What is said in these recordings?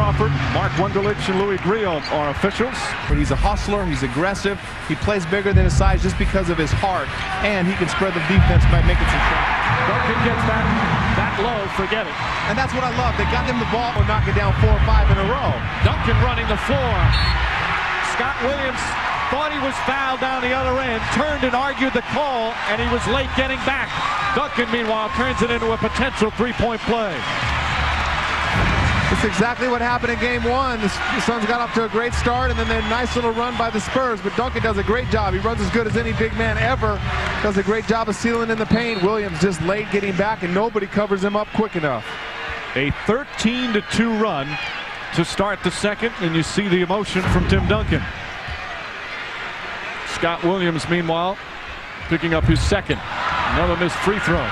Crawford, Mark Wunderlich, and Louis Grillo are officials. But he's a hustler, he's aggressive, he plays bigger than his size just because of his heart, and he can spread the defense by making some shots. Duncan gets that low, forget it. And that's what I love. They got him the ball and knock it down 4 or 5 in a row. Duncan running the floor. Scott Williams thought he was fouled down the other end, turned and argued the call, and he was late getting back. Duncan, meanwhile, turns it into a potential three-point play. That's exactly what happened in game one. The Suns got off to a great start, and then a nice little run by the Spurs, but Duncan does a great job. He runs as good as any big man ever. Does a great job of sealing in the paint. Williams just late getting back, and nobody covers him up quick enough. A 13-2 run to start the second, and you see the emotion from Tim Duncan. Scott Williams, meanwhile, picking up his second. Another missed free throw.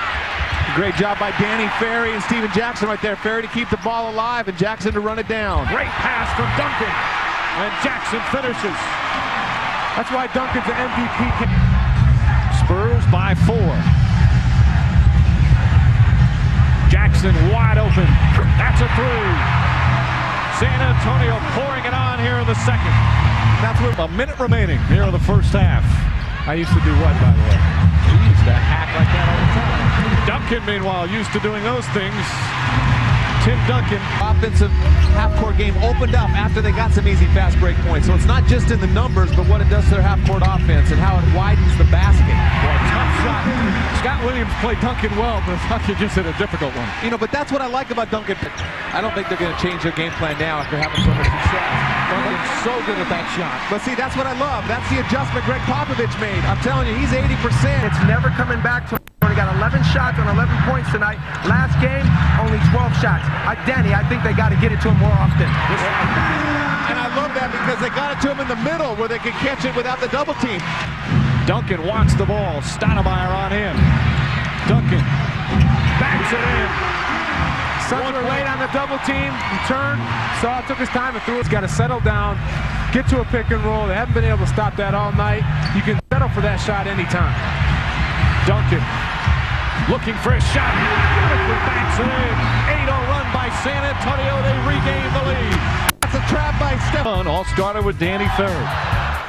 Great job by Danny Ferry and Steven Jackson right there. Ferry to keep the ball alive and Jackson to run it down. Great pass from Duncan, and Jackson finishes. That's why Duncan's the MVP. Spurs by 4. Jackson wide open. That's a three. San Antonio pouring it on here in the second. That's with a minute remaining here in the first half. I used to do what, by the way? He used to hack like that all the time. Duncan, meanwhile, used to doing those things. Tim Duncan. Offensive half-court game opened up after they got some easy fast break points. So it's not just in the numbers, but what it does to their half-court offense and how it widens the basket. Boy, tough shot. Scott Williams played Duncan well, but Duncan just hit a difficult one. You know, but that's what I like about Duncan. I don't think they're going to change their game plan now after having so much success. Duncan's so good at that shot. But see, that's what I love. That's the adjustment Greg Popovich made. I'm telling you, he's 80%. It's never coming back to him. He got 11 shots on 11 points tonight. Last game, only 12 shots. Danny, I think they got to get it to him more often. And I love that because they got it to him in the middle where they could catch it without the double team. Duncan wants the ball. Stoudemire on him. Duncan backs it in. Suns were late on the double team. He turned, saw it, took his time and threw it. He's got to settle down, get to a pick and roll. They haven't been able to stop that all night. You can settle for that shot anytime. Duncan looking for a shot. Beautifully backs it in. 8-0 run by San Antonio. They regain the lead. That's a trap by Steph. All started with Danny Ferry.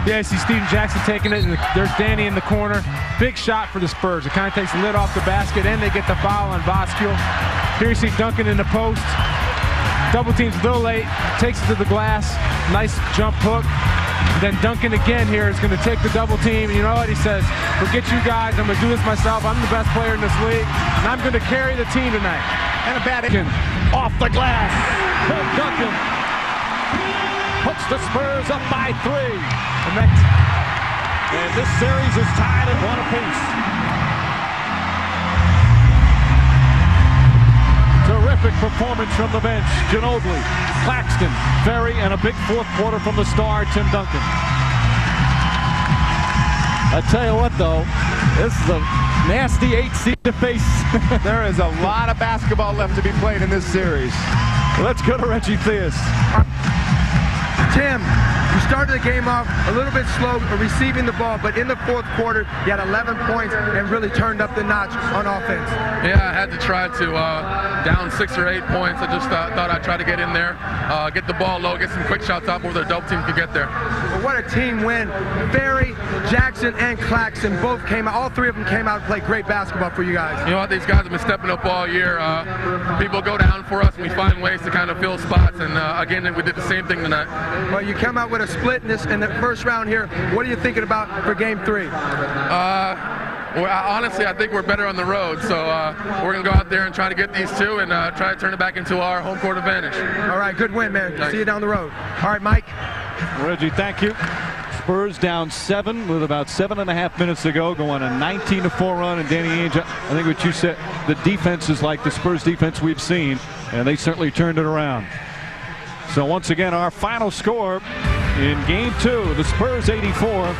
Yeah, I see Steven Jackson taking it, and there's Danny in the corner. Big shot for the Spurs. It kind of takes the lid off the basket, and they get the foul on Voskuil. Here you see Duncan in the post. Double team's a little late. Takes it to the glass. Nice jump hook. And then Duncan again here is going to take the double team. And you know what he says? Forget you guys. I'm going to do this myself. I'm the best player in this league. And I'm going to carry the team tonight. And a bad off the glass. Tim Duncan puts the Spurs up by 3. And this series is tied at 1 apiece. Terrific performance from the bench. Ginobili, Claxton, Ferry, and a big fourth quarter from the star, Tim Duncan. I tell you what, though, this is a nasty 8 seed to face. There is a lot of basketball left to be played in this series. Let's go to Reggie Theus. Tim, you started the game off a little bit slow receiving the ball, but in the fourth quarter, you had 11 points and really turned up the notch on offense. Yeah, I had to try to down 6 or 8 points. I just thought I'd try to get in there, get the ball low, get some quick shots out before their double team could get there. Well, what a team win. Ferry, Jackson, and Claxton both came out. All 3 of them came out and played great basketball for you guys. You know what? These guys have been stepping up all year. People go down for us, and we find ways to kind of fill spots. And again, we did the same thing tonight. Well, you come out with a split in the first round here. What are you thinking about for game 3? Well, honestly, I think we're better on the road, so we're going to go out there and try to get these 2 and try to turn it back into our home court advantage. All right, good win, man. Thanks. See you down the road. All right, Mike. Reggie, thank you. Spurs down 7 with about 7.5 minutes to go, going a 19-4 run. And Danny Ainge, I think what you said, the defense is like the Spurs defense we've seen, and they certainly turned it around. So once again, our final score in game 2, the Spurs 84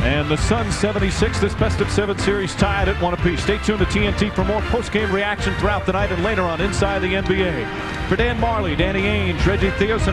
and the Suns 76. This best of 7 series tied at 1 apiece. Stay tuned to TNT for more post-game reaction throughout the night and later on Inside the NBA. For Dan Marley, Danny Ainge, Reggie Theus, and our